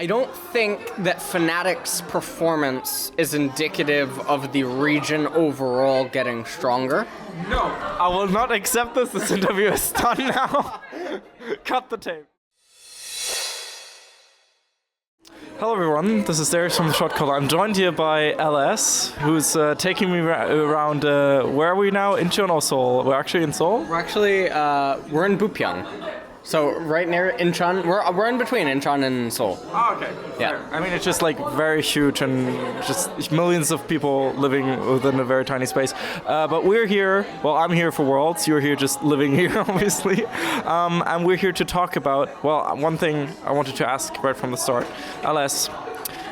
I don't think that Fnatic's performance is indicative of the region overall getting stronger. No, I will not accept this. This interview is done now. Cut the tape. Hello everyone, this is Darius from the Shotcaller. I'm joined here by LS, who's taking me around, where are we now? Incheon or Seoul? We're actually in Seoul? We're in Bupyeong. So right near Incheon, we're in between Incheon and Seoul. Oh, okay. Yeah. Fair. I mean, it's just like very huge and just millions of people living within a very tiny space. But we're here, well, I'm here for Worlds, you're here just living here, obviously. And we're here to talk about, well, one thing I wanted to ask right from the start. LS,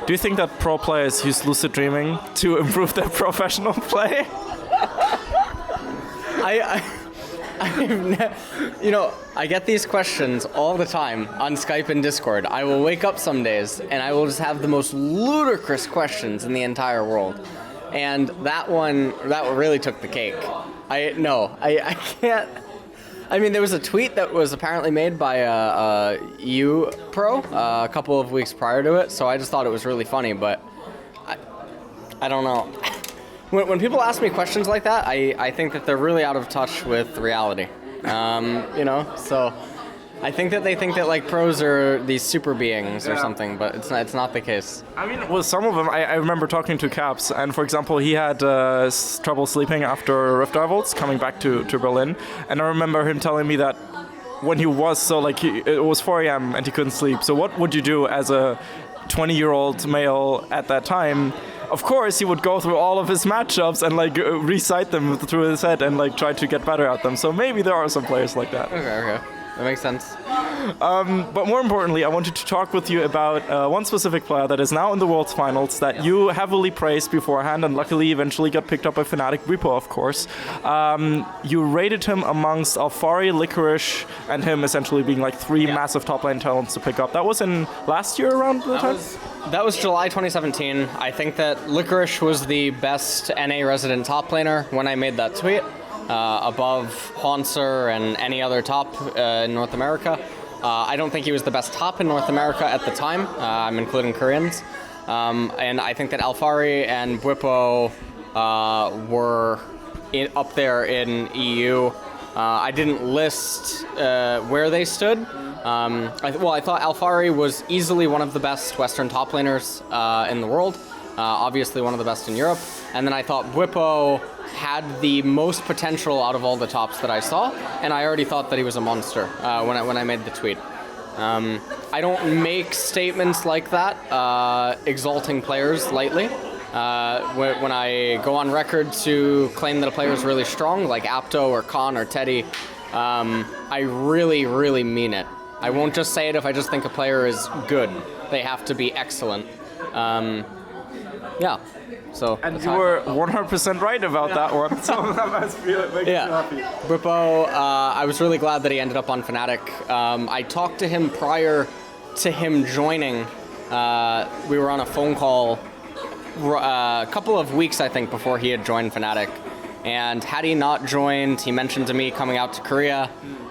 do you think that pro players use lucid dreaming to improve their professional play? I get these questions all the time on Skype and Discord. I will wake up some days and I will just have the most ludicrous questions in the entire world. And that really took the cake. I can't. I mean, there was a tweet that was apparently made by a EU pro a couple of weeks prior to it, so I just thought it was really funny, but I don't know. When people ask me questions like that, I think that they're really out of touch with reality. So I think that they think that like pros are these super beings or something, but it's not the case. I mean, well, some of them, I remember talking to Caps, and for example, he had trouble sleeping after Rift Rivals, coming back to Berlin, and I remember him telling me that when he was, it was 4 a.m. and he couldn't sleep. So what would you do as a 20-year-old male at that time? Of course, he would go through all of his matchups and recite them through his head and try to get better at them. So maybe there are some players like that. Okay. That makes sense. But more importantly, I wanted to talk with you about one specific player that is now in the World's Finals that you heavily praised beforehand and luckily eventually got picked up by Fnatic, Bwipo, of course. You rated him amongst Alphari, Licorice, and him essentially being three massive top lane talents to pick up. That was in last year around the time? That was July 2017. I think that Licorice was the best NA resident top laner when I made that tweet. Above Haunser and any other top in North America. I don't think he was the best top in North America at the time. I'm including Koreans. And I think that Alphari and Bwipo were up there in EU. I didn't list where they stood. I thought Alphari was easily one of the best Western top laners in the world. Obviously one of the best in Europe. And then I thought Bwipo had the most potential out of all the tops that I saw, and I already thought that he was a monster when I made the tweet. I don't make statements like that, exalting players lightly. When I go on record to claim that a player is really strong, like Apto or Khan or Teddy, I really, really mean it. I won't just say it if I just think a player is good. They have to be excellent. Yeah. So, and you were 100% right about that one, so that must be making you happy. Bwipo, I was really glad that he ended up on Fnatic. I talked to him prior to him joining. We were on a phone call a couple of weeks, I think, before he had joined Fnatic. And had he not joined, he mentioned to me coming out to Korea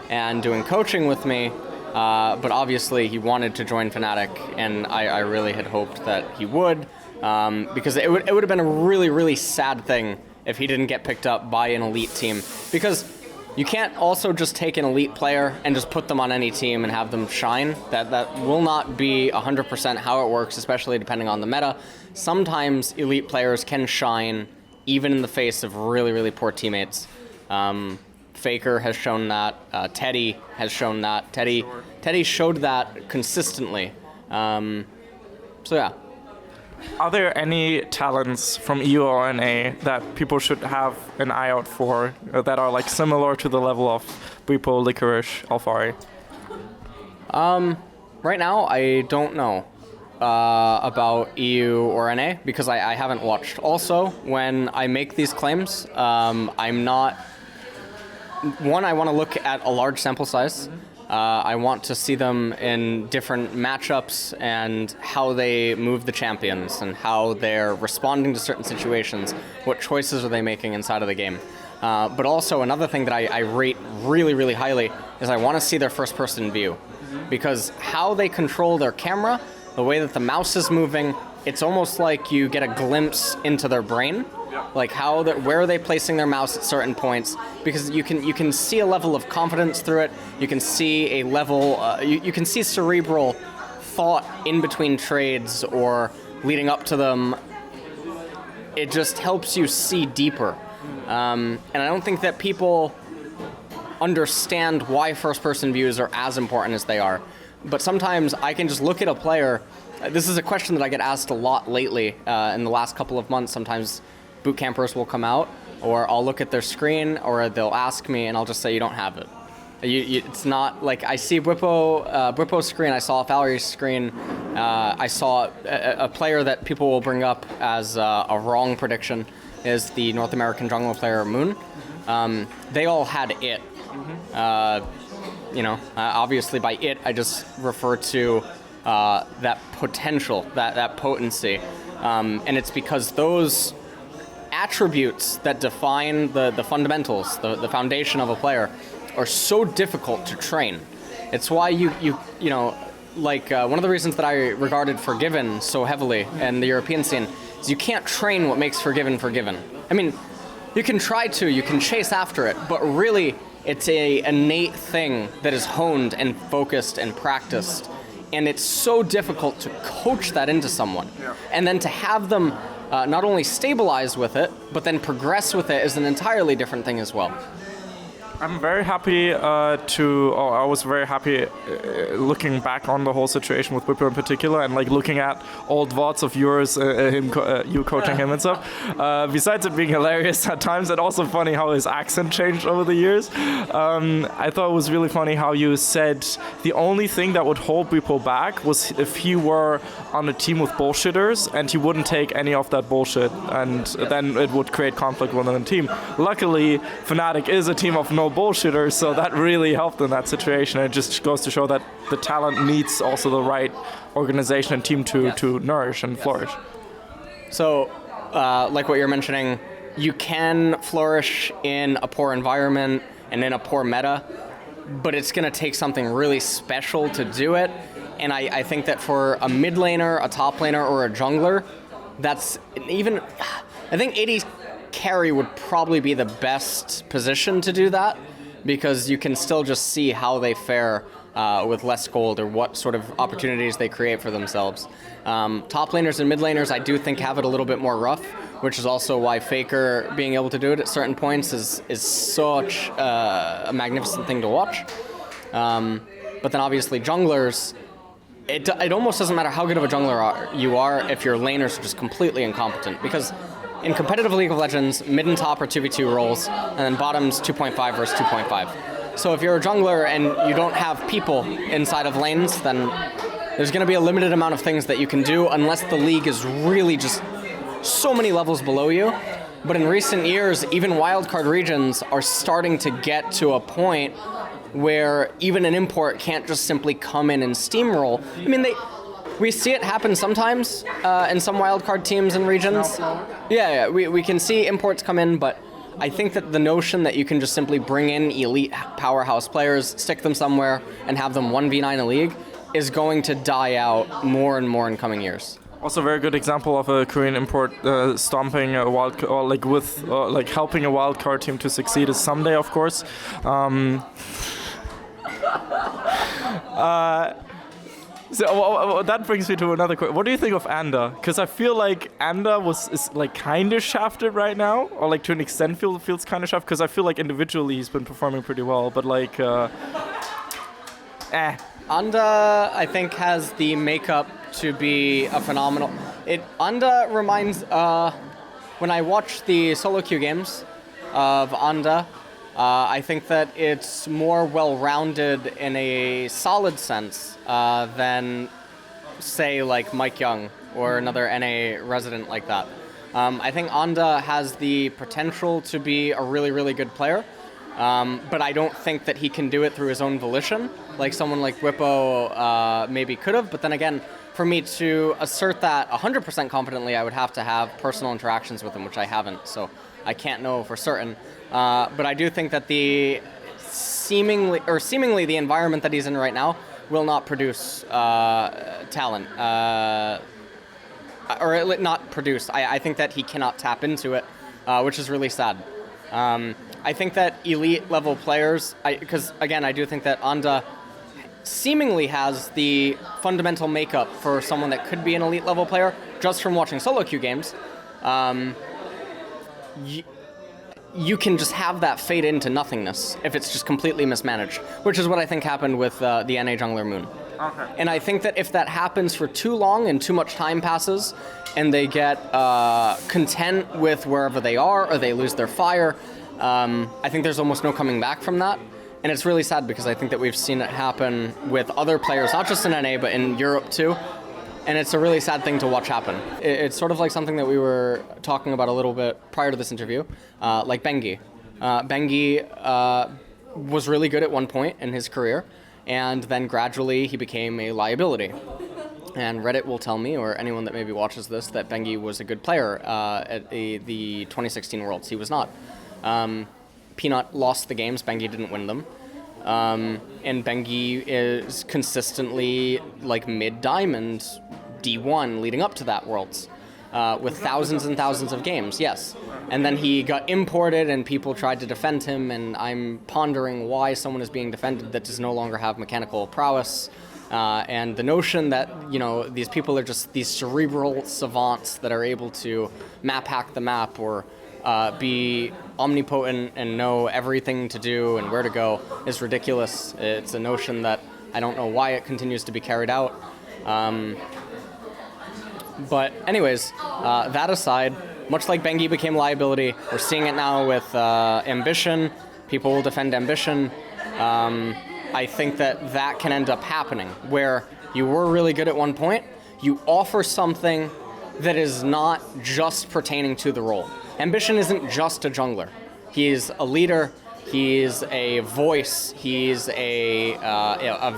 and doing coaching with me. But obviously, he wanted to join Fnatic, and I really had hoped that he would. Because it would have been a really, really sad thing if he didn't get picked up by an elite team. Because you can't also just take an elite player and just put them on any team and have them shine. That will not be 100% how it works, especially depending on the meta. Sometimes elite players can shine even in the face of really, really poor teammates. Faker has shown that. Teddy has shown that. Teddy showed that consistently. So yeah. Are there any talents from EU or NA that people should have an eye out for that are similar to the level of Bwipo, Licorice, Alphari? Right now, I don't know about EU or NA because I haven't watched. Also, when I make these claims, I'm not... One, I want to look at a large sample size. I want to see them in different matchups and how they move the champions and how they're responding to certain situations. What choices are they making inside of the game? But also another thing that I rate really, really highly is I want to see their first-person view. Because how they control their camera the way that the mouse is moving, it's almost like you get a glimpse into their brain, like where are they placing their mouse at certain points, because you can see a level of confidence through it. You can see a level, you can see cerebral thought in between trades or leading up to them. It just helps you see deeper. And I don't think that people understand why first-person views are as important as they are. But sometimes I can just look at a player. This is a question that I get asked a lot lately in the last couple of months. Sometimes boot campers will come out, or I'll look at their screen, or they'll ask me, and I'll just say, you don't have it. It's not like I see Bwipo's screen, I saw Valerie's screen, I saw a player that people will bring up as a wrong prediction is the North American jungler player Moon. They all had it. Obviously by it I just refer to that potential, that potency, and it's because those attributes that define the fundamentals, the foundation of a player, are so difficult to train. It's why one of the reasons that I regarded Forgiven so heavily in the European scene is you can't train what makes Forgiven Forgiven. I mean, you can try to, you can chase after it, but really it's a innate thing that is honed and focused and practiced, and it's so difficult to coach that into someone. And then to have them not only stabilize with it, but then progress with it is an entirely different thing as well. I'm very happy I was very happy looking back on the whole situation with Bwipo in particular, and like looking at old VODs of yours, you coaching him and stuff. Besides it being hilarious at times, and also funny how his accent changed over the years. I thought it was really funny how you said the only thing that would hold Bwipo back was if he were on a team with bullshitters and he wouldn't take any of that bullshit, and then it would create conflict within the team. Luckily, Fnatic is a team of no bullshitters, so that really helped in that situation. It just goes to show that the talent needs also the right organization and team to nourish and flourish. So, like what you're mentioning, you can flourish in a poor environment and in a poor meta, but it's going to take something really special to do it. And I think that for a mid laner, a top laner, or a jungler, that's even, I think AD carry would probably be the best position to do that, because you can still just see how they fare with less gold, or what sort of opportunities they create for themselves. Top laners and mid laners, I do think, have it a little bit more rough, which is also why Faker being able to do it at certain points is such a magnificent thing to watch. But then obviously junglers, it almost doesn't matter how good of a jungler you are if your laners are just completely incompetent, because in competitive League of Legends, mid and top are 2v2 roles, and then bottom's 2.5 versus 2.5. So if you're a jungler and you don't have people inside of lanes, then there's going to be a limited amount of things that you can do unless the league is really just so many levels below you. But in recent years, even wildcard regions are starting to get to a point where even an import can't just simply come in and steamroll. I mean, we see it happen sometimes in some wildcard teams and regions. Yeah, we can see imports come in, but I think that the notion that you can just simply bring in elite powerhouse players, stick them somewhere, and have them 1v9 a league is going to die out more and more in coming years. Also, a very good example of a Korean import stomping a wild, or like helping a wildcard team to succeed is Someday, of course. So that brings me to another question. What do you think of Anda? Because I feel like Anda is like kind of shafted right now, or like to an extent feels kind of shafted. Because I feel like individually he's been performing pretty well, but like, Anda, I think, has the makeup to be a phenomenal. Anda reminds, when I watch the solo queue games of Anda, I think that it's more well-rounded in a solid sense than, say, like Mike Young or another NA resident like that. I think Anda has the potential to be a really, really good player, but I don't think that he can do it through his own volition, like someone like Bwipo maybe could have. But then again, for me to assert that 100% confidently, I would have to have personal interactions with him, which I haven't, so I can't know for certain. But I do think that the seemingly the environment that he's in right now will not produce talent. Or not produce. I think that he cannot tap into it, which is really sad. I think that elite level players, because again, I do think that Anda seemingly has the fundamental makeup for someone that could be an elite level player just from watching solo queue games. You can just have that fade into nothingness if it's just completely mismanaged, which is what I think happened with the NA jungler Moon. Okay. And I think that if that happens for too long and too much time passes and they get content with wherever they are or they lose their fire, I think there's almost no coming back from that. And it's really sad because I think that we've seen it happen with other players, not just in NA, but in Europe too. And it's a really sad thing to watch happen. It's sort of like something that we were talking about a little bit prior to this interview, like Bengi. Bengi was really good at one point in his career, and then gradually he became a liability. And Reddit will tell me, or anyone that maybe watches this, that Bengi was a good player at the 2016 Worlds. He was not. Peanut lost the games, Bengi didn't win them. And Bengi is consistently like mid-diamond D1 leading up to that Worlds, with thousands and thousands of games, yes. And then he got imported and people tried to defend him, and I'm pondering why someone is being defended that does no longer have mechanical prowess. And the notion that, you know, these people are just these cerebral savants that are able to map hack the map or be omnipotent and know everything to do and where to go is ridiculous. It's a notion that I don't know why it continues to be carried out. But anyways, that aside, much like Bengi became liability, we're seeing it now with Ambition. People will defend Ambition. I think that that can end up happening, where you were really good at one point, you offer something that is not just pertaining to the role. Ambition isn't just a jungler. He's a leader, he's a voice, he's a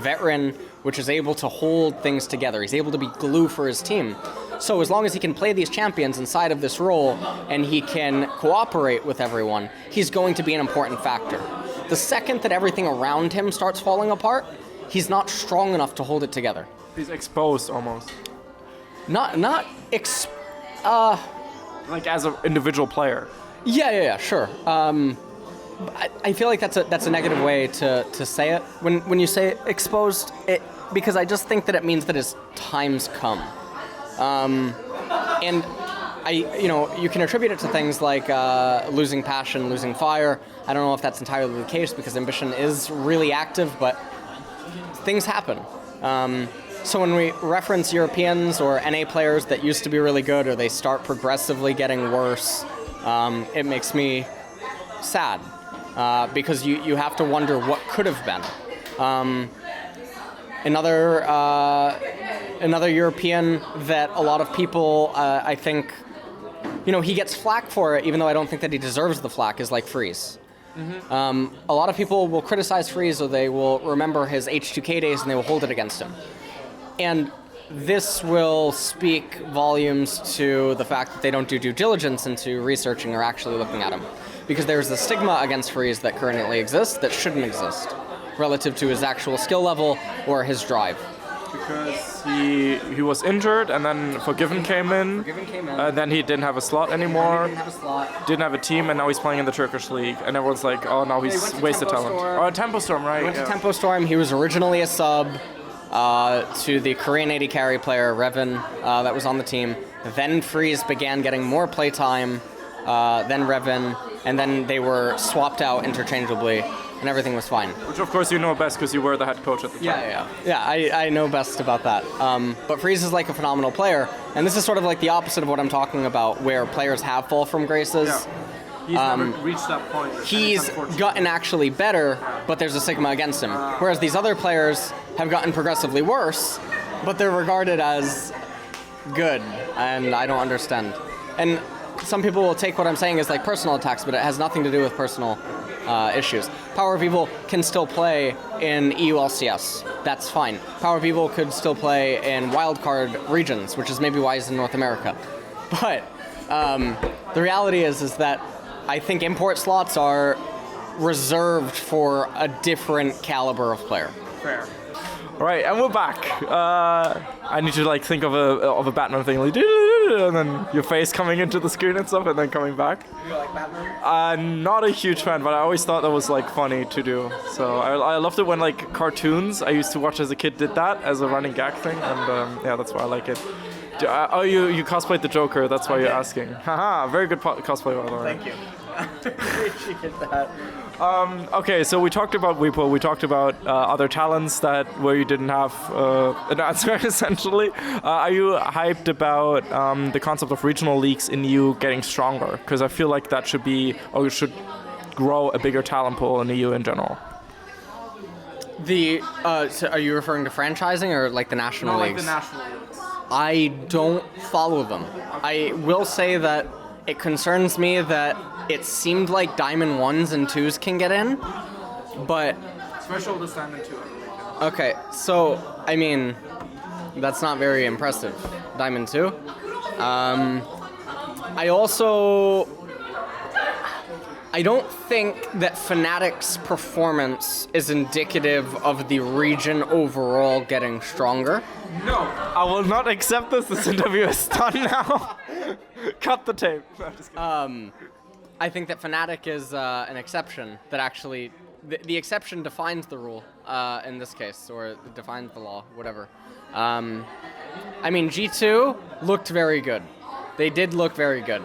veteran, which is able to hold things together. He's able to be glue for his team. So as long as he can play these champions inside of this role and he can cooperate with everyone, he's going to be an important factor. The second that everything around him starts falling apart, he's not strong enough to hold it together. He's exposed almost. Like as an individual player. Yeah, sure. I feel like that's a negative way to say it. When you say exposed, because I just think that it means that his time's come. And you can attribute it to things like losing passion, losing fire. I don't know if that's entirely the case because Ambition is really active, but things happen. So when we reference Europeans or NA players that used to be really good or they start progressively getting worse, it makes me sad because you have to wonder what could have been. Another European that a lot of people, I think, he gets flack for it, even though I don't think that he deserves the flack, is like Freeze. Mm-hmm. A lot of people will criticize Freeze or they will remember his H2K days and they will hold it against him. And this will speak volumes to the fact that they don't do due diligence into researching or actually looking at him. Because there's a stigma against Freeze that currently exists that shouldn't exist relative to his actual skill level or his drive. Because he was injured and then Forgiven came in. Then he didn't have a slot anymore. Didn't have a team, and now he's playing in the Turkish league. And everyone's like, oh, now he's wasted talent. Oh, Tempo Storm, right? He went to Tempo Storm. He was originally a sub to the Korean AD carry player, Revin, that was on the team. Then Freeze began getting more playtime, then Revin, and then they were swapped out interchangeably, and everything was fine. Which, of course, you know best because you were the head coach at the time. Yeah, I know best about that. But Freeze is like a phenomenal player, and this is sort of like the opposite of what I'm talking about, where players have fall from graces. Yeah. He's never reached that point. He's gotten actually better, but there's a stigma against him. Whereas these other players have gotten progressively worse, but they're regarded as good, and I don't understand. And some people will take what I'm saying as like personal attacks, but it has nothing to do with personal issues. Power of Evil can still play in EU LCS. That's fine. Power of Evil could still play in wildcard regions, which is maybe why he's in North America. But the reality is that I think import slots are reserved for a different caliber of player. Fair. Right, and we're back. I need to like think of a Batman thing, like, and then your face coming into the screen and stuff, and then coming back. You like Batman? Not a huge fan, but I always thought that was like funny to do. So I loved it when like cartoons I used to watch as a kid did that as a running gag thing, and yeah, that's why I like it. Oh, you cosplayed the Joker. That's why you're asking. Haha, very good cosplay, by the way. Thank you. Appreciate that. Okay, so we talked about Bwipo, we talked about other talents where you didn't have an answer, essentially. Are you hyped about the concept of regional leagues in EU getting stronger? Because I feel like that should grow a bigger talent pool in EU in general. So are you referring to franchising or like the national leagues? Like the national leagues. I don't follow them. I will say that it concerns me that it seemed like Diamond 1s and 2s can get in, but... Special this Diamond 2, I believe. Okay, so, I mean, that's not very impressive. Diamond 2. I don't think that Fnatic's performance is indicative of the region overall getting stronger. No, I will not accept this. This interview is done now. Cut the tape. No, just kidding. I think that Fnatic is an exception that actually... The exception defines the rule in this case, or defines the law, whatever. I mean, G2 looked very good. They did look very good.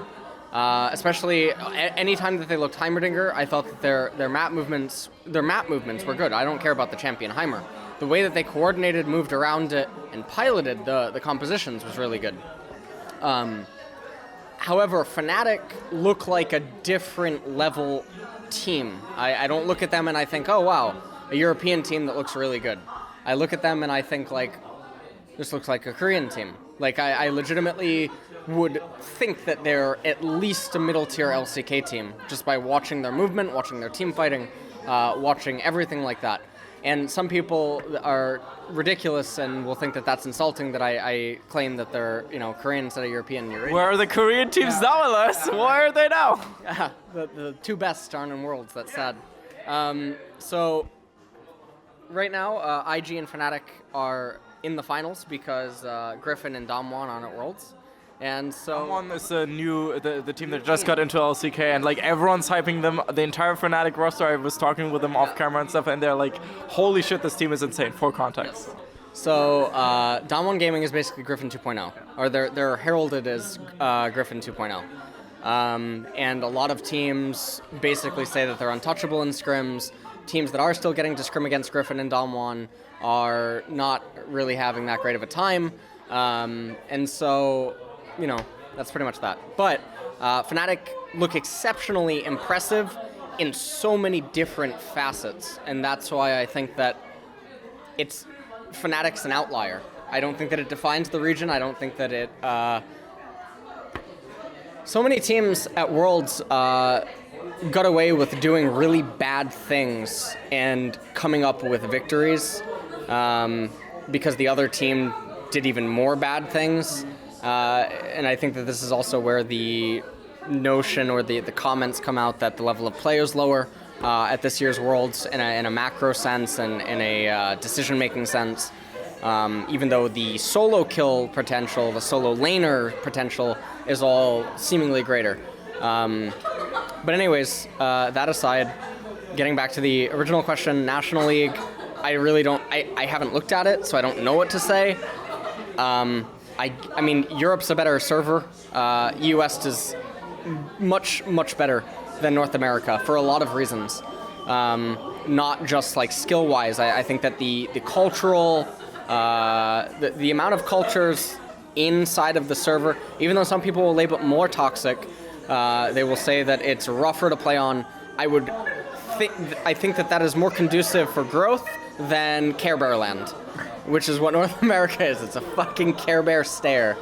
Especially anytime that they looked Heimerdinger, I thought that their map movements were good. I don't care about the champion Heimer. The way that they coordinated, moved around it, and piloted the compositions was really good. However, Fnatic look like a different level team. I don't look at them and I think, oh wow, a European team that looks really good. I look at them and I think like, this looks like a Korean team. Like I legitimately would think that they're at least a middle tier LCK team just by watching their movement, watching their team fighting, watching everything like that. And some people are ridiculous and will think that that's insulting that I claim that they're, Korean instead of European. Where are the Korean teams now, Elias? Where are they now? The two best aren't in Worlds, that's sad. So, right now, IG and Fnatic are in the finals because Griffin and Damwon aren't at Worlds. And so Damwon is the team that just got into LCK, and like everyone's hyping them. The entire Fnatic roster, I was talking with them off camera and stuff, and they're like, "Holy shit, this team is insane." For context. Yes. So Damwon Gaming is basically Griffin 2.0, or they're heralded as Griffin 2.0. And a lot of teams basically say that they're untouchable in scrims. Teams that are still getting to scrim against Griffin and Damwon are not really having that great of a time, and so. That's pretty much that. But Fnatic look exceptionally impressive in so many different facets, and that's why I think that Fnatic's an outlier. I don't think that it defines the region. I don't think that it... So many teams at Worlds got away with doing really bad things and coming up with victories because the other team did even more bad things. And I think that this is also where the notion or the comments come out that the level of play is lower at this year's Worlds in a macro sense and in a decision-making sense, even though the solo kill potential, the solo laner potential is all seemingly greater. But anyways, that aside, getting back to the original question, National League, I really don't, I haven't looked at it, so I don't know what to say. I mean, Europe's a better server. US is much, much better than North America for a lot of reasons. Not just like skill-wise. I think that the cultural, the amount of cultures inside of the server, even though some people will label it more toxic, they will say that it's rougher to play on. I think that is more conducive for growth than Care Bear Land, which is what North America is. It's a fucking Care Bear stare.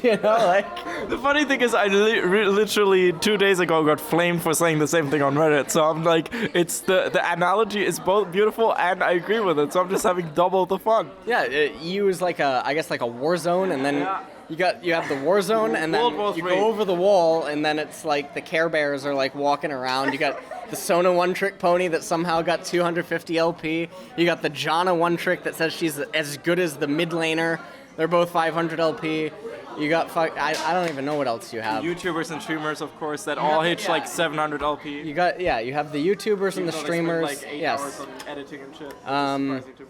You know, like... The funny thing is, I literally 2 days ago got flamed for saying the same thing on Reddit. So I'm like, it's the analogy is both beautiful and I agree with it. So I'm just having double the fun. Yeah, EU is like I guess like a war zone, and then you have the war zone, and then you go over the wall, and then it's like the Care Bears are like walking around. You got the Sona one-trick pony that somehow got 250 LP. You got the Janna one-trick that says she's as good as the mid laner. They're both 500 LP. You got I don't even know what else you have. YouTubers and streamers, of course, that all hit like 700 LP. You got you have the YouTubers and the streamers. Like 8 hours of editing and shit. Surprising to me.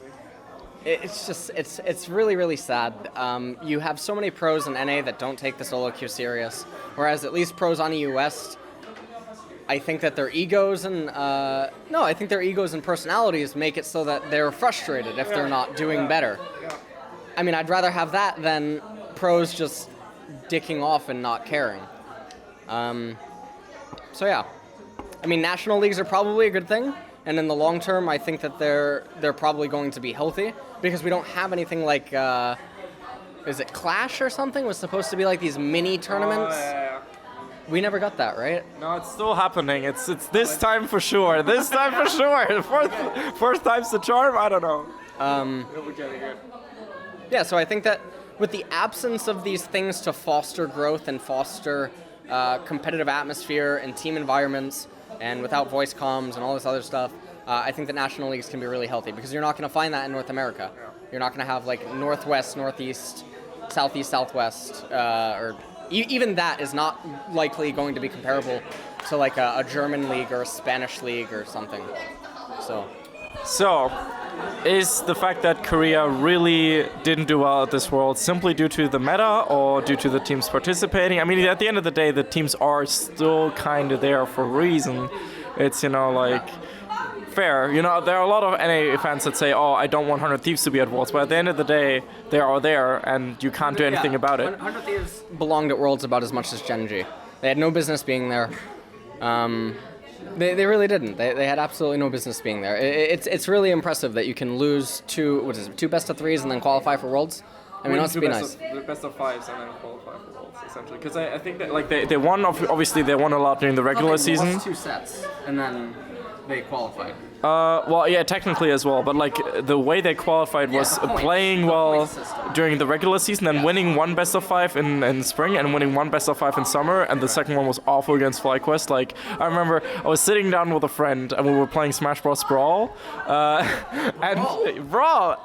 It's just it's really, really sad. You have so many pros in NA that don't take the solo queue serious, whereas at least pros on EU West, I think that their egos and I think their egos and personalities make it so that they're frustrated if they're not doing better. Yeah. I mean, I'd rather have that than pros just dicking off and not caring. So yeah, I mean, national leagues are probably a good thing, and in the long term, I think that they're probably going to be healthy because we don't have anything like is it Clash or something? Was supposed to be like these mini tournaments. We never got that, right? No, it's still happening. It's this time for sure. This time for sure. Fourth time's the charm. I don't know. We'll be getting it. Yeah, so I think that with the absence of these things to foster growth and foster competitive atmosphere and team environments, and without voice comms and all this other stuff, I think that national leagues can be really healthy because you're not going to find that in North America. Yeah. You're not going to have like Northwest, Northeast, Southeast, Southwest, or even that is not likely going to be comparable to like a German league or a Spanish league or something. So, is the fact that Korea really didn't do well at this World simply due to the meta or due to the teams participating? I mean, at the end of the day, the teams are still kind of there for a reason. It's, fair. There are a lot of NA fans that say, oh, I don't want 100 Thieves to be at Worlds, but at the end of the day, they are there, and you can't do anything about it. 100 Thieves belonged at Worlds about as much as Gen.G. They had no business being there. They really didn't. They had absolutely no business being there. It's really impressive that you can lose two best of threes and then qualify for Worlds. I mean, it must be nice. The best of fives and then qualify for Worlds, essentially. Because I think that like they won, obviously they won a lot during the regular season. They lost 2 sets and then they qualified. Well, yeah, technically as well, but like the way they qualified was playing well during the regular season and winning 1 best of 5 in spring and winning 1 best of 5 in summer, and the second one was awful against FlyQuest. Like, I remember I was sitting down with a friend and we were playing Smash Bros. Brawl, and Brawl.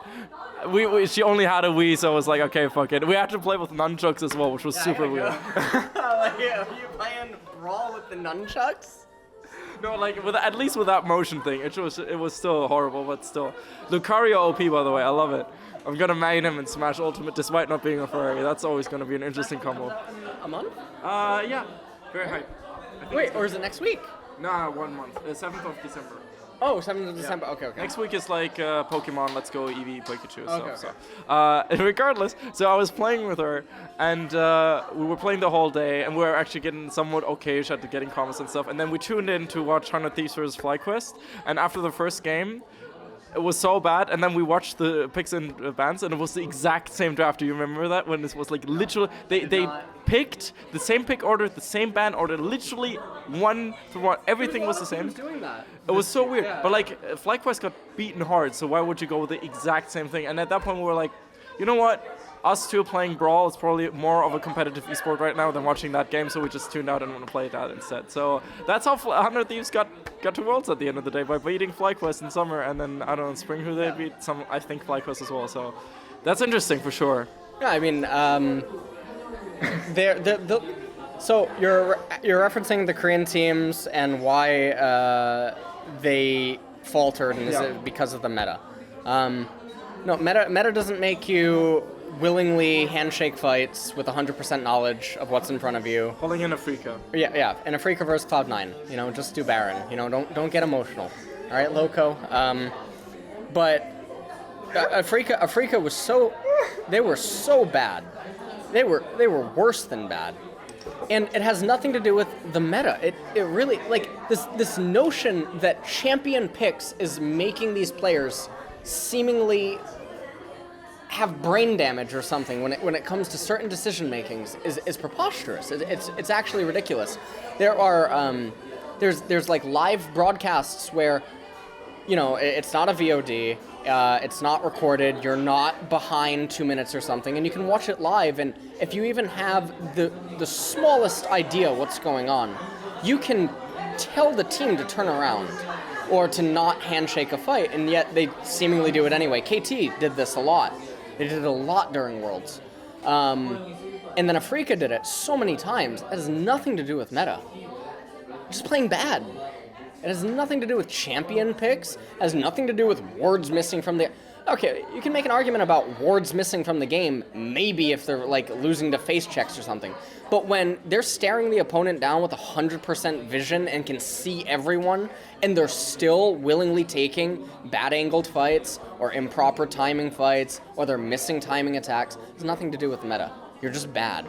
She only had a Wii, so I was like, okay, fuck it. We had to play with nunchucks as well, which was super weird. Are you playing Brawl with the nunchucks? No, like at least with that motion thing, it was still horrible, but still. Lucario OP, by the way, I love it. I'm gonna main him in Smash Ultimate despite not being a furry. That's always gonna be an interesting combo. A month? Yeah, very hype. Wait, or is it next week? Nah, 1 month. 7th of December. Oh, 7th of December. Okay. Next week is like Pokemon Let's Go Eevee Pikachu. Okay. Regardless, so I was playing with her, and we were playing the whole day, and we were actually getting somewhat okay-ish at getting comments and stuff. And then we tuned in to watch 100 Thieves vs. FlyQuest, and after the first game, it was so bad, and then we watched the picks and bans, and it was the exact same draft. Do you remember that? When this was like literally, they picked the same pick order, the same ban order, literally 1 for 1. Everything was the same. Who's doing that? It was so weird. Yeah. But like, FlyQuest got beaten hard, so why would you go with the exact same thing? And at that point, we were like, you know what? Us two playing Brawl is probably more of a competitive esport right now than watching that game, so we just tuned out and want to play that instead. So that's how 100 Thieves got to Worlds at the end of the day, by beating FlyQuest in summer, and then, I don't know, in spring who they beat? I think FlyQuest as well, so that's interesting for sure. Yeah, I mean, so you're referencing the Korean teams and why they faltered, and is it because of the meta? No, meta doesn't make you willingly handshake fights with 100% knowledge of what's in front of you. Pulling in Afrika. Yeah, in Afrika versus Cloud9. Just do Baron. Don't get emotional. All right, Loco. But Afrika was so, they were so bad. They were worse than bad. And it has nothing to do with the meta. It really, like, this notion that champion picks is making these players seemingly have brain damage or something when it comes to certain decision makings is preposterous. It's actually ridiculous. There are there's like live broadcasts where, you know, it's not a VOD, it's not recorded, you're not behind 2 minutes or something, and you can watch it live, and if you even have the smallest idea what's going on, you can tell the team to turn around or to not handshake a fight, and yet they seemingly do it anyway. KT did this a lot. They did it a lot during Worlds. And then Afrika did it so many times. It has nothing to do with meta. Just playing bad. It has nothing to do with champion picks. It has nothing to do with wards missing from the... Okay, you can make an argument about wards missing from the game, maybe if they're like losing to face checks or something. But when they're staring the opponent down with 100% vision and can see everyone, and they're still willingly taking bad angled fights or improper timing fights, or they're missing timing attacks, it has nothing to do with meta. You're just bad.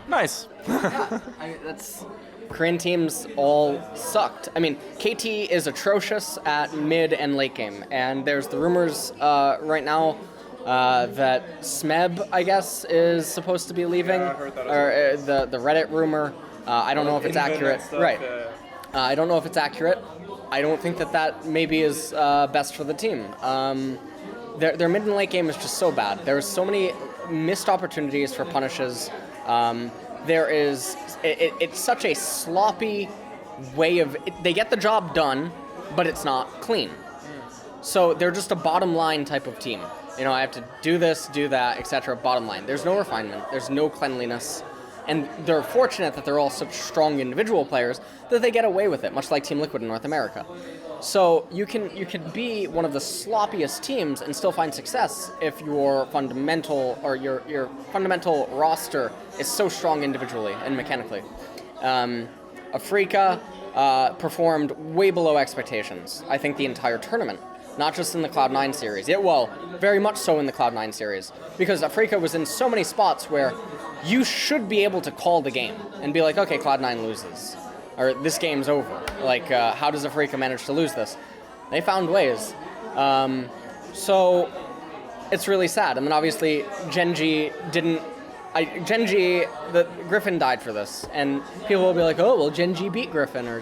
Nice. That's... Korean teams all sucked. I mean, KT is atrocious at mid and late game, and there's the rumors right now that Smeb, I guess, is supposed to be leaving. Yeah, I heard that or the Reddit rumor. I don't know if it's accurate. Right. I don't know if it's accurate. I don't think that maybe is best for the team. Their mid and late game is just so bad. There's so many missed opportunities for punishes. It's such a sloppy way of... They get the job done, but it's not clean. So they're just a bottom line type of team. You know, I have to do this, do that, etc. Bottom line. There's no refinement. There's no cleanliness. And they're fortunate that they're all such strong individual players that they get away with it, much like Team Liquid in North America. So you can be one of the sloppiest teams and still find success if your fundamental or your fundamental roster is so strong individually and mechanically. Afrika performed way below expectations. I think the entire tournament, not just in the Cloud9 series. Very much so in the Cloud9 series, because Afrika was in so many spots where you should be able to call the game and be like, okay, Cloud9 loses. Or this game's over. Like, how does Afrika manage to lose this? They found ways. So it's really sad. And then obviously Genji didn't... Griffin died for this. And people will be like, oh, well, Genji beat Griffin. Or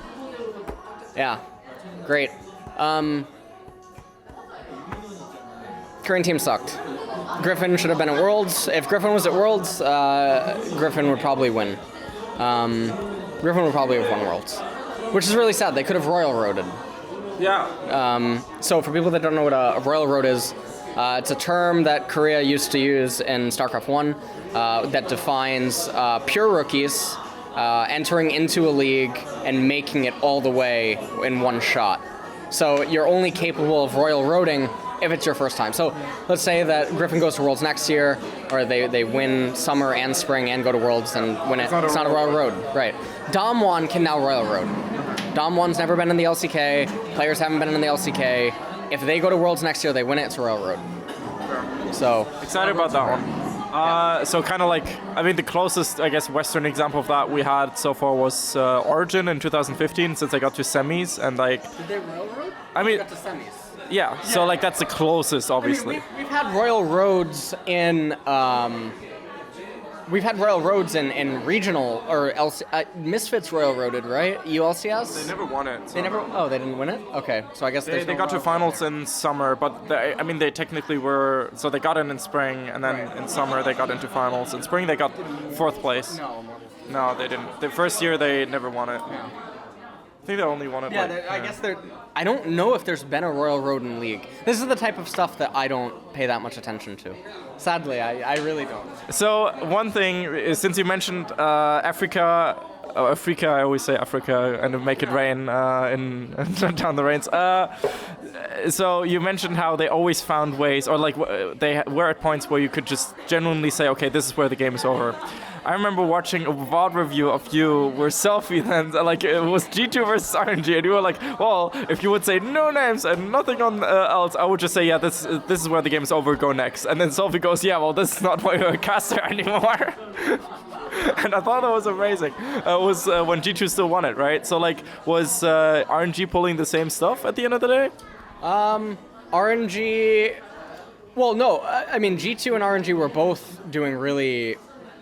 yeah, great. Korean team sucked. Griffin should have been at Worlds. If Griffin was at Worlds, Griffin would probably win. Griffin would probably have won Worlds, which is really sad. They could have Royal Roaded. Yeah. So for people that don't know what a Royal Road is, it's a term that Korea used to use in StarCraft 1 that defines pure rookies entering into a league and making it all the way in one shot. So you're only capable of Royal Roading if it's your first time. So let's say that Griffin goes to Worlds next year, or they win Summer and Spring and go to Worlds and win it. It's not a Royal Road. Right. Damwon can now Royal Road. Damwon's never been in the LCK. Players haven't been in the LCK. If they go to Worlds next year, they win it, it's a Royal Road. So excited about that one. So kind of like, I mean, the closest, I guess, Western example of that we had so far was Origin in 2015, since they got to semis, and like... Did they Royal Road? I mean... Got to semis. Yeah, so like that's the closest, obviously. I mean, we've had Royal Roads in... We've had Royal Roads in regional, or Misfits Royal Roaded, right? ULCS? They never won it. So. They never... Oh, they didn't win it? Okay, so I guess they got to finals in summer, but they technically were... So they got in spring, and then in summer they got into finals. In spring they got 4th place. No, they didn't. The first year they never won it. No. I think they only won it. I guess they're... I don't know if there's been a Royal Road in League. This is the type of stuff that I don't pay that much attention to. Sadly, I really don't. So one thing is, since you mentioned Afrika, I always say Africa and make it rain down the rains. So you mentioned how they always found ways, or like they were at points where you could just genuinely say, okay, this is where the game is over. I remember watching a VOD review of you where Selfie then, like, it was G2 versus RNG, and you were like, well, if you would say no names and nothing on else, I would just say, yeah, this is where the game is over, go next. And then Selfie goes, yeah, well, this is not why you're a caster anymore. And I thought that was amazing. It was when G2 still won it, right? So, like, was RNG pulling the same stuff at the end of the day? RNG... Well, no, I mean, G2 and RNG were both doing really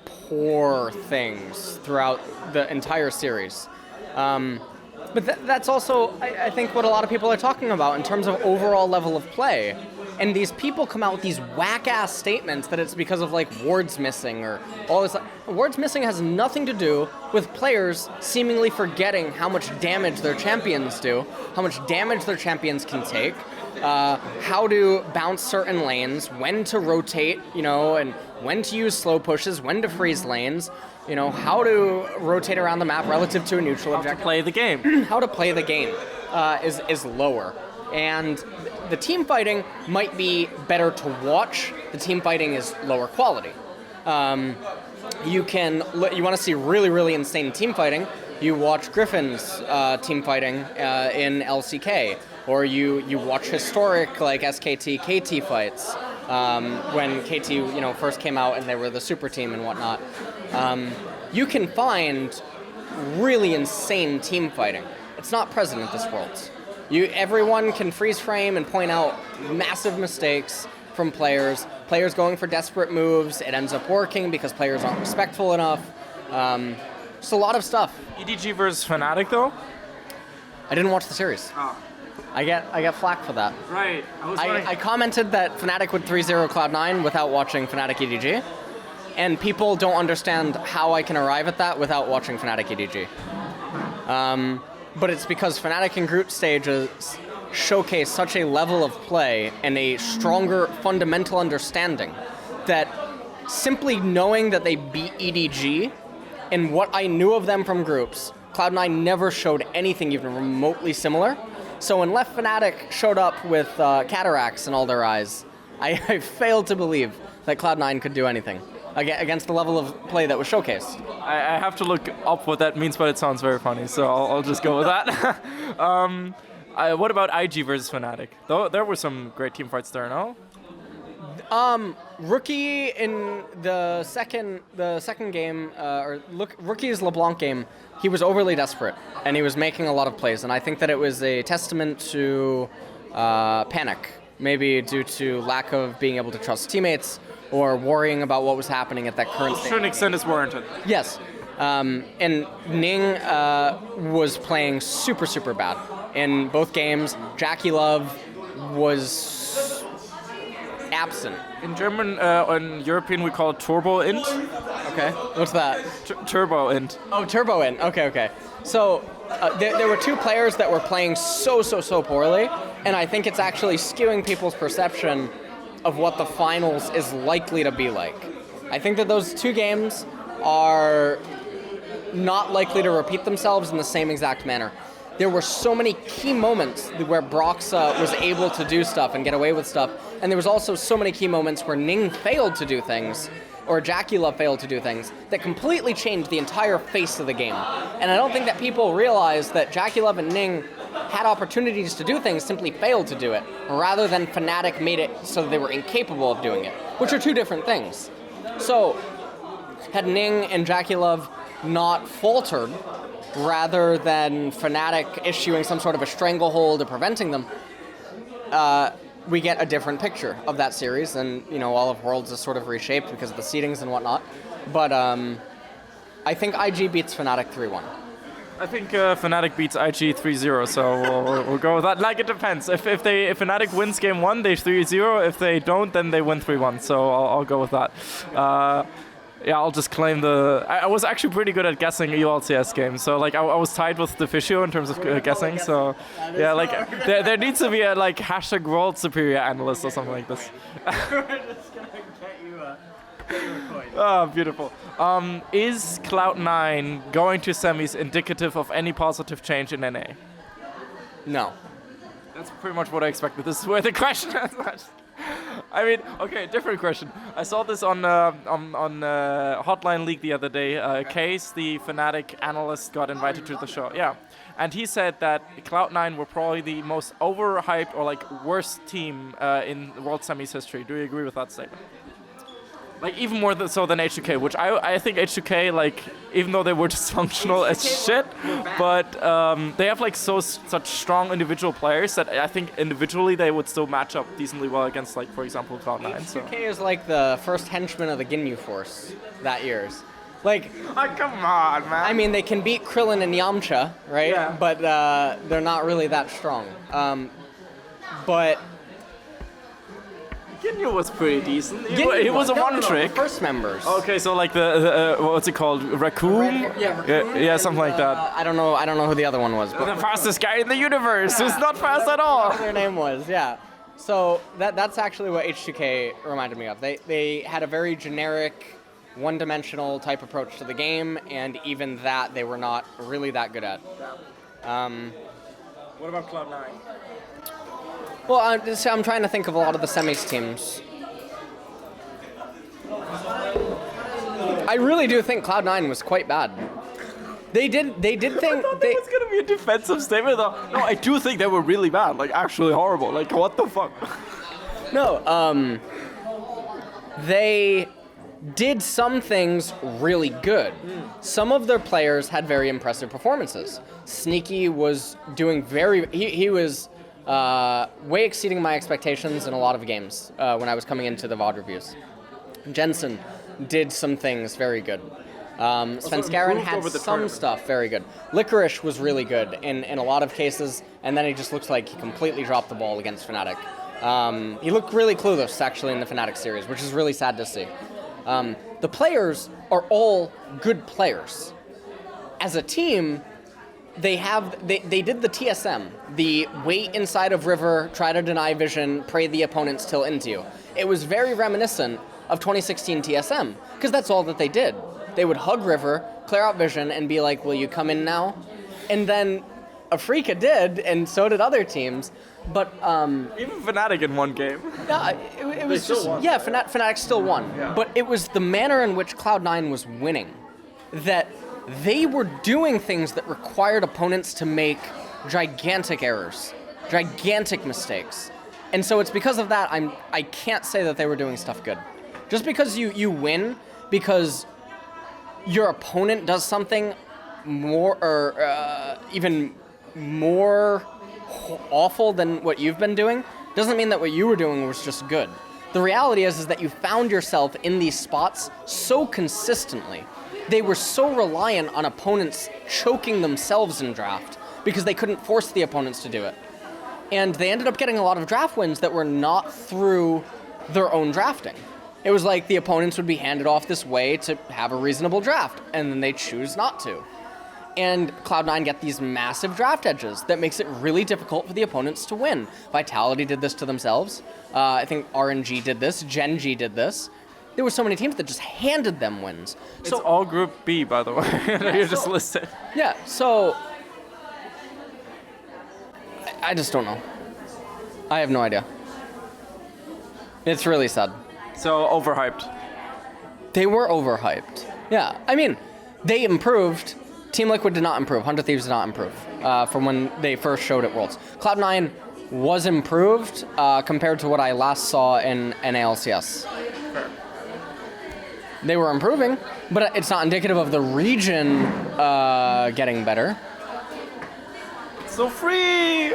poor things throughout the entire series. But that's also, I think, what a lot of people are talking about in terms of overall level of play. And these people come out with these whack-ass statements that it's because of, like, wards missing or all this. Wards missing has nothing to do with players seemingly forgetting how much damage their champions do, how much damage their champions can take, how to bounce certain lanes, when to rotate, and when to use slow pushes, when to freeze lanes, how to rotate around the map relative to a neutral objective. How to play the game. How to play the game is lower. And the team fighting might be better to watch. The team fighting is lower quality. You want to see really, really insane team fighting, you watch Griffin's team fighting in LCK. Or you watch historic, like, SKT, KT fights, when KT, first came out and they were the super team and whatnot. You can find really insane team fighting. It's not present at this Worlds. Everyone can freeze frame and point out massive mistakes from players going for desperate moves. It ends up working because players aren't respectful enough. Just a lot of stuff. EDG versus Fnatic, though? I didn't watch the series. Oh. I get flack for that. Right. I commented that Fnatic would 3-0 Cloud9 without watching Fnatic EDG, and people don't understand how I can arrive at that without watching Fnatic EDG. But it's because Fnatic in group stages showcase such a level of play and a stronger fundamental understanding that simply knowing that they beat EDG and what I knew of them from groups, Cloud9 never showed anything even remotely similar. So when Left Fnatic showed up with cataracts in all their eyes, I failed to believe that Cloud9 could do anything against the level of play that was showcased. I have to look up what that means, but it sounds very funny, so I'll just go with that. What about IG versus Fnatic? Though there were some great team fights there, no? Rookie in the second game, Rookie's LeBlanc game, he was overly desperate, and he was making a lot of plays, and I think that it was a testament to panic, maybe due to lack of being able to trust teammates, or worrying about what was happening at that current stage. To an extent is warranted. Yes. And Ning was playing super, super bad. In both games, Jackie Love was absent. In German, in European, we call it Turbo Int. Okay. What's that? Turbo Int. Oh, Turbo Int. Okay. So there were two players that were playing so poorly, and I think it's actually skewing people's perception of what the finals is likely to be like. I think that those two games are not likely to repeat themselves in the same exact manner. There were so many key moments where Broxa was able to do stuff and get away with stuff, and there was also so many key moments where Ning failed to do things, or Jackie Love failed to do things, that completely changed the entire face of the game. And I don't think that people realize that Jackie Love and Ning had opportunities to do things, simply failed to do it, rather than Fnatic made it so that they were incapable of doing it, which are two different things. So, had Ning and Jackie Love not faltered, rather than Fnatic issuing some sort of a stranglehold or preventing them, we get a different picture of that series, and all of Worlds is sort of reshaped because of the seedings and whatnot. But I think IG beats Fnatic 3-1. I think Fnatic beats IG 3-0, so we'll go with that. Like, it depends. If Fnatic wins game 1, they 3-0. If they don't, then they win 3-1. So I'll go with that. I'll just claim I was actually pretty good at guessing ELCS games. So I was tied with Deficio in terms of guessing. So yeah, there needs to be a hashtag World Superior Analyst or something like this. We're just gonna get you a coin. Oh, beautiful. Is Cloud9 going to semis indicative of any positive change in NA? No. That's pretty much what I expected. This is where the question is. I mean, okay, different question. I saw this on Hotline League the other day. Case, the Fnatic analyst, got invited to the show. Yeah, and he said that Cloud9 were probably the most overhyped or worst team in World Semis history. Do you agree with that statement? Like even more so than H2K, which I think H2K, like, even though they were dysfunctional as shit, but they have like such strong individual players that I think individually they would still match up decently well against, like, for example, Cloud9. H2K is like the first henchman of the Ginyu Force that year's. Like, oh, come on, man. I mean, they can beat Krillin and Yamcha, right? Yeah. But they're not really that strong. But Ginyu was pretty decent. He was a one-trick. The first members. Okay, so like the what's it called? Raccoon? Raccoon. Yeah, something like that. I don't know who the other one was. But The fastest guy in the universe, who's not fast at all. What their name was, yeah. So that's actually what H2K reminded me of. They had a very generic, one-dimensional type approach to the game, and even that they were not really that good at. What about Cloud9? Well, I'm trying to think of a lot of the semis teams. I really do think Cloud9 was quite bad. They did think I thought that was gonna be a defensive statement though. No, I do think they were really bad, like actually horrible. Like what the fuck? No, they did some things really good. Some of their players had very impressive performances. Sneaky was doing he was way exceeding my expectations in a lot of games when I was coming into the VOD reviews. Jensen did some things very good. Svenskaren had some stuff very good. Licorice was really good in a lot of cases, and then he just looks like he completely dropped the ball against Fnatic. He looked really clueless, actually, in the Fnatic series, which is really sad to see. The players are all good players. As a team, they did the TSM, the wait inside of river, try to deny vision, pray the opponents till into you. It was very reminiscent of 2016 TSM, because that's all that they did. They would hug river, clear out vision, and be like, will you come in now? And then Afrika did, and so did other teams, but even Fnatic in one game. Yeah, it was just won. Yeah, Fnatic still won. Yeah. But it was the manner in which Cloud9 was winning, that they were doing things that required opponents to make gigantic errors, gigantic mistakes. And so it's because of that I can't say that they were doing stuff good. Just because you win because your opponent does something more or even more awful than what you've been doing doesn't mean that what you were doing was just good. The reality is that you found yourself in these spots so consistently. They were so reliant on opponents choking themselves in draft because they couldn't force the opponents to do it. And they ended up getting a lot of draft wins that were not through their own drafting. It was like the opponents would be handed off this way to have a reasonable draft, and then they choose not to. And Cloud9 get these massive draft edges that makes it really difficult for the opponents to win. Vitality did this to themselves. I think RNG did this. Gen G did this. There were so many teams that just handed them wins. It's all Group B, by the way. You just listed. Yeah, so I just don't know. I have no idea. It's really sad. So overhyped. They were overhyped. Yeah, I mean, they improved. Team Liquid did not improve. 100 Thieves did not improve from when they first showed at Worlds. Cloud9 was improved compared to what I last saw in NALCS. Fair. They were improving, but it's not indicative of the region getting better. It's so free!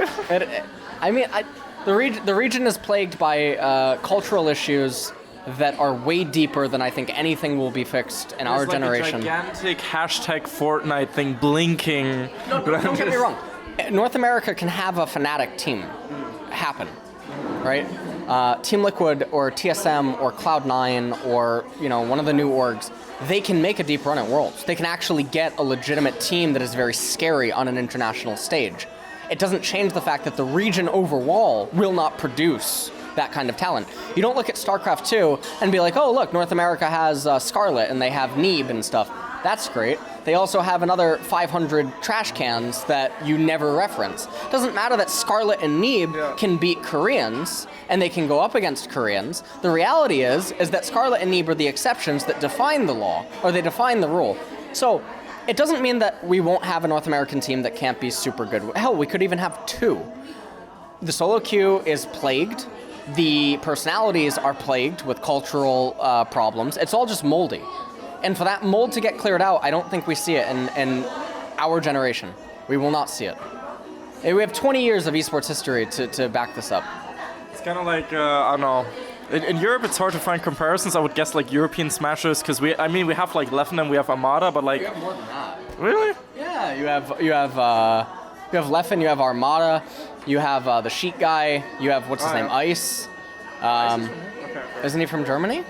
The region is plagued by cultural issues that are way deeper than I think anything will be fixed in our generation. There's like a gigantic hashtag Fortnite thing blinking. No, don't get me wrong. North America can have a Fnatic team happen, right? Team Liquid or TSM or Cloud9 or one of the new orgs, they can make a deep run at Worlds. They can actually get a legitimate team that is very scary on an international stage. It doesn't change the fact that the region overall will not produce that kind of talent. You don't look at StarCraft 2 and be like, oh, look, North America has Scarlet and they have Neeb and stuff. That's great. They also have another 500 trash cans that you never reference. Doesn't matter that Scarlet and Neeb can beat Koreans and they can go up against Koreans. The reality is that Scarlet and Neeb are the exceptions that define the law, or they define the rule. So it doesn't mean that we won't have a North American team that can't be super good. Hell, we could even have two. The solo queue is plagued. the personalities are plagued with cultural problems. It's all just moldy. And for that mold to get cleared out, I don't think we see it in our generation. We will not see it. We have 20 years of esports history to back this up. It's kind of like, I don't know. In Europe, it's hard to find comparisons. I would guess like European Smashers, because we have like Leffen and we have Armada, but like... You have more than that. Really? Yeah, you have Leffen, you have Armada, you have the Sheet guy, you have, what's his name, Ice. Okay. Isn't he from Germany?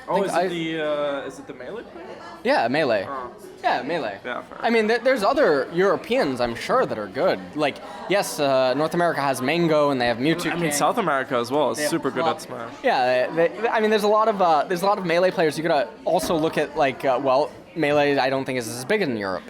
Oh, is it the Melee player? Yeah, Melee. Oh. Yeah, Melee. Yeah, fair. I mean, there's other Europeans, I'm sure, that are good. Like, yes, North America has Mango and they have Mewtwo. I mean, South America as well is super good at Smash. Yeah, I mean, there's a lot of Melee players. You gotta also look at like, Melee. I don't think is as big in Europe.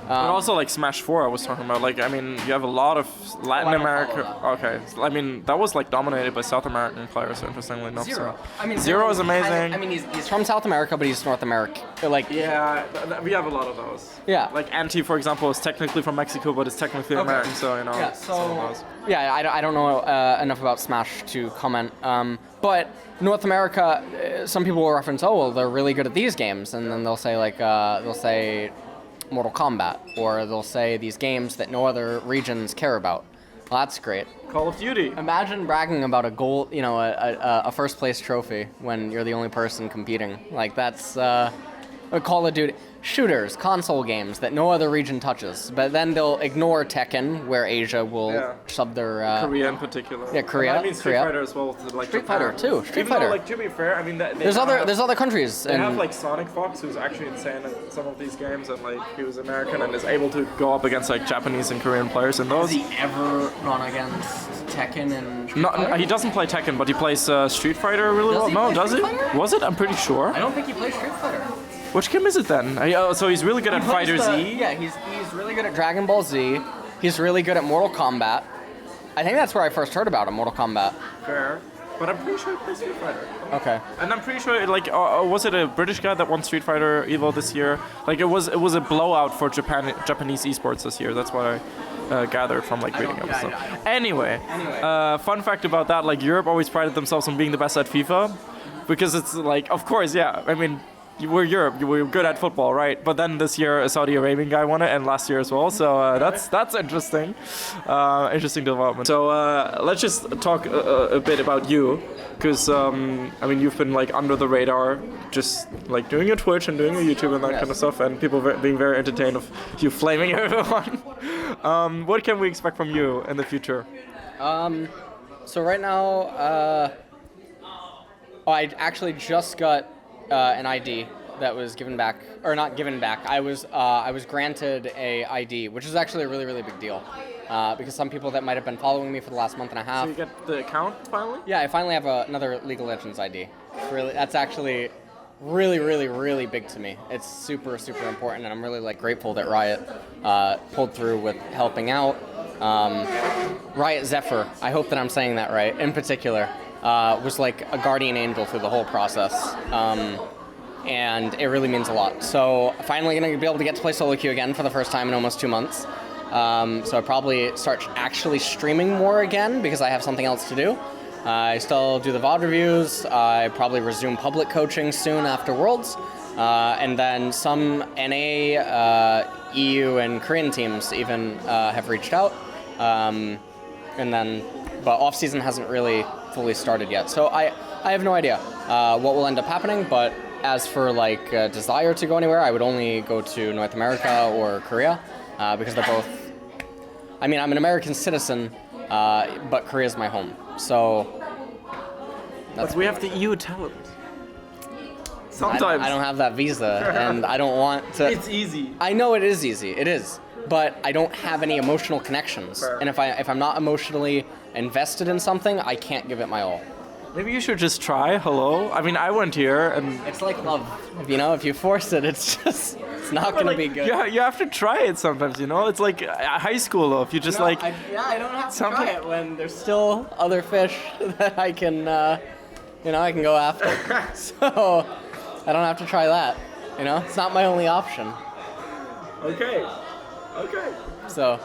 But also like Smash 4 I was talking about, like, I mean, you have a lot of Latin America. Okay, I mean, that was like dominated by South American players, interestingly enough. Zero. So. I mean, Zero is amazing. I mean, he's from South America, but he's North America. Like, yeah, we have a lot of those. Yeah. Like Anti, for example, is technically from Mexico, but is technically American, so, you know. Yeah, some of those. Yeah, I don't know enough about Smash to comment. But North America, some people will reference, oh, well, they're really good at these games, and then they'll say like, Mortal Kombat, or they'll say these games that no other regions care about. Well, that's great. Call of Duty. Imagine bragging about a gold, a first place trophy when you're the only person competing. Like, that's a Call of Duty. Shooters, console games that no other region touches. But then they'll ignore Tekken, where Asia will shove their... Korea in particular. Yeah, Korea. I mean Street Fighter as well. Like Street Japan. Fighter, too. Street Even Fighter. Though, like, to be fair, I mean... There's other countries. They have, like, Sonic Fox, who's actually insane at some of these games, and, like, he was American and is able to go up against, like, Japanese and Korean players in those. Has he ever gone against Tekken and Street Fighter? No, he doesn't play Tekken, but he plays Street Fighter really well. No, does he? Was it? I'm pretty sure. I don't think he plays Street Fighter. Which game is it then? So he's really good at Fighter Z? Yeah, he's really good at Dragon Ball Z. He's really good at Mortal Kombat. I think that's where I first heard about him, Mortal Kombat. Fair. But I'm pretty sure he plays Street Fighter. Okay. And I'm pretty sure, like, was it a British guy that won Street Fighter Evo this year? Like, it was a blowout for Japanese esports this year. That's what I gathered from, like, reading up stuff. Anyway, fun fact about that, like, Europe always prided themselves on being the best at FIFA. Because it's, like, of course, yeah, I mean... We're Europe. We're good at football, right? But then this year a Saudi Arabian guy won it, and last year as well. So that's interesting, interesting development. So let's just talk a bit about you, because I mean you've been like under the radar, just like doing your Twitch and doing your YouTube and that kind of stuff, and people being very entertained of you flaming everyone. What can we expect from you in the future? So right now, I actually just got an ID that was given back, or not given back. I was granted a ID, which is actually a really, really big deal, because some people that might have been following me for the last month and a half. So you get the account finally? Yeah, I finally have another League of Legends ID. Really, that's actually really, really, really big to me. It's super, super important, and I'm really like grateful that Riot pulled through with helping out. Riot Zephyr, I hope that I'm saying that right, in particular. Was like a guardian angel through the whole process, and it really means a lot. So finally going to be able to get to play solo queue again for the first time in almost 2 months. So I probably start actually streaming more again because I have something else to do. I still do the VOD reviews. I probably resume public coaching soon after Worlds, and then some NA, EU, and Korean teams even have reached out, but off season hasn't really fully started yet. So I have no idea what will end up happening, but as for like desire to go anywhere, I would only go to North America or Korea, because they're both, I mean, I'm an American citizen, but Korea's my home. So but we have the EU talent. Sometimes. I don't have that visa, and I don't want to. It's easy. I know it is easy, it is. But I don't have any emotional connections. Fair. And if I'm not emotionally invested in something, I can't give it my all. Maybe you should just try. Hello? I mean, I went here and... It's like love. If you force it, it's not going to be good. Yeah, you have to try it sometimes, you know? It's like high school, though. If you just I don't have to try it when there's still other fish that I can, I can go after. So I don't have to try that. It's not my only option. Okay. So.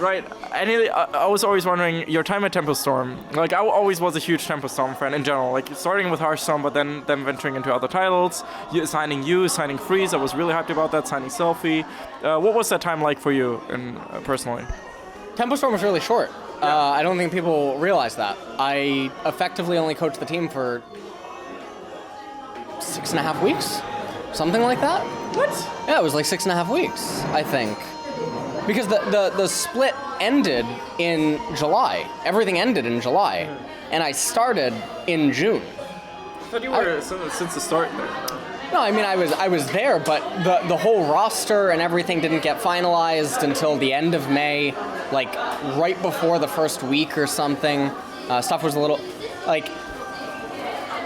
Right. I was always wondering your time at Tempo Storm. Like, I always was a huge Tempo Storm fan in general. Like, starting with Hearthstone, but then venturing into other titles. Signing Freeze. I was really happy about that. Signing Selfie. What was that time like for you, personally? Tempo Storm was really short. I don't think people realize that. I effectively only coached the team for 6.5 weeks, something like that. What? Yeah, it was like 6.5 weeks, I think. Because the split ended in July. Everything ended in July. And I started in June. I thought you were since the start there. No, I mean, I was there, but the whole roster and everything didn't get finalized until the end of May, like right before the first week or something. Stuff was a little, like,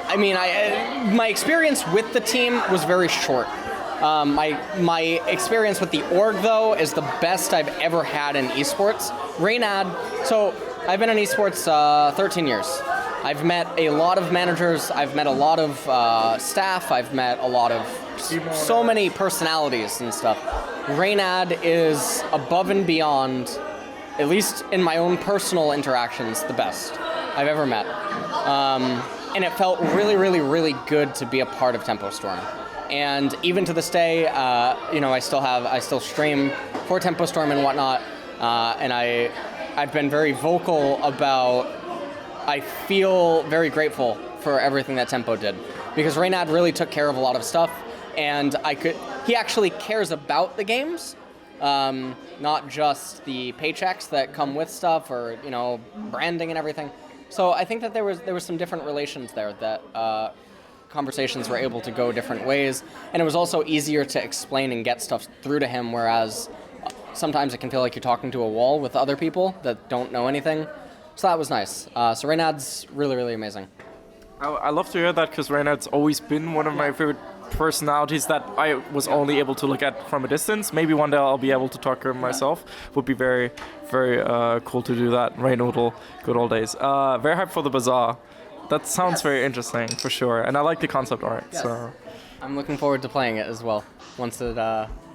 I mean, my experience with the team was very short. My experience with the org, though, is the best I've ever had in esports. Reynad, so I've been in esports 13 years. I've met a lot of managers, I've met a lot of staff, I've met a lot of so many personalities and stuff. Reynad is above and beyond, at least in my own personal interactions, the best I've ever met. And it felt really, really, really good to be a part of Tempo Storm. And even to this day, I still stream for Tempo Storm and whatnot, and I've been very vocal about. I feel very grateful for everything that Tempo did, because Reynad really took care of a lot of stuff, and he actually cares about the games, not just the paychecks that come with stuff or branding and everything. So I think that there was some different relations there that. Conversations were able to go different ways, and it was also easier to explain and get stuff through to him, whereas sometimes it can feel like you're talking to a wall with other people that don't know anything. So that was nice. So Reynad's really, really amazing. I love to hear that, because Reynad's always been one of my favorite personalities that I was only able to look at from a distance. Maybe one day I'll be able to talk to him myself. Would be very, very cool to do that. Reynoodle, good old days. Very hyped for the Bazaar. That sounds very interesting, for sure. And I like the concept art. Yes. So I'm looking forward to playing it as well, once it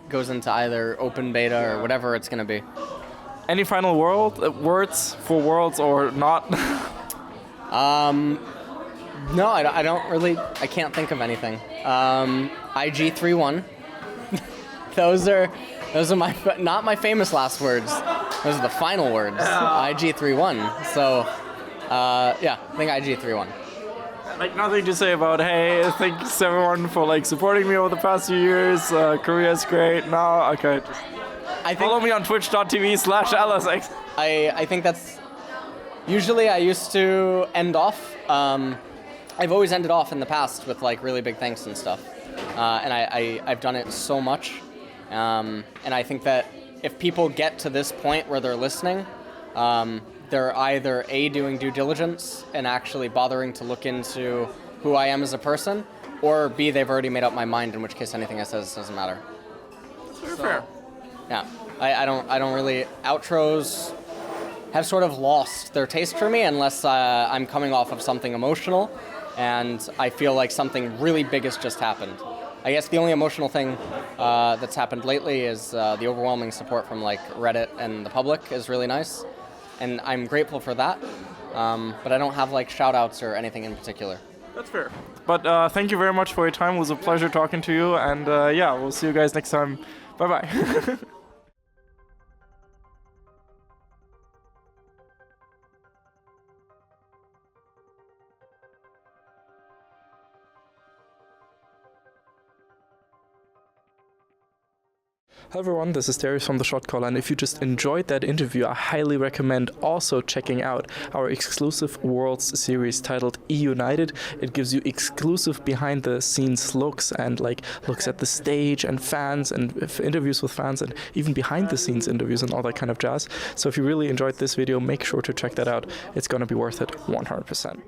goes into either open beta or whatever it's going to be. Any final words for Worlds or not? No, I don't really. I can't think of anything. IG3-1. Those are not my famous last words. Those are the final words. IG3-1. So. I think IG3-1. Like, nothing to say about, hey, thanks everyone for supporting me over the past few years. Korea's great. No, okay. Follow me on twitch.tv/LSX. I think that's usually I used to end off. I've always ended off in the past with really big thanks and stuff, and I've done it so much, and I think that if people get to this point where they're listening. They're either A, doing due diligence and actually bothering to look into who I am as a person, or B, they've already made up my mind, in which case anything I says doesn't matter. That's very fair. Yeah, I don't really, outros have sort of lost their taste for me unless I'm coming off of something emotional and I feel like something really big has just happened. I guess the only emotional thing that's happened lately is the overwhelming support from Reddit and the public is really nice. And I'm grateful for that, but I don't have shout-outs or anything in particular. That's fair. But thank you very much for your time. It was a pleasure talking to you, and we'll see you guys next time. Bye-bye. Hello everyone, this is Darius from the Shotcaller, and if you just enjoyed that interview, I highly recommend also checking out our exclusive Worlds series titled E-United. It gives you exclusive behind-the-scenes looks and looks at the stage and fans and interviews with fans and even behind-the-scenes interviews and all that kind of jazz. So if you really enjoyed this video, make sure to check that out. It's gonna be worth it 100%.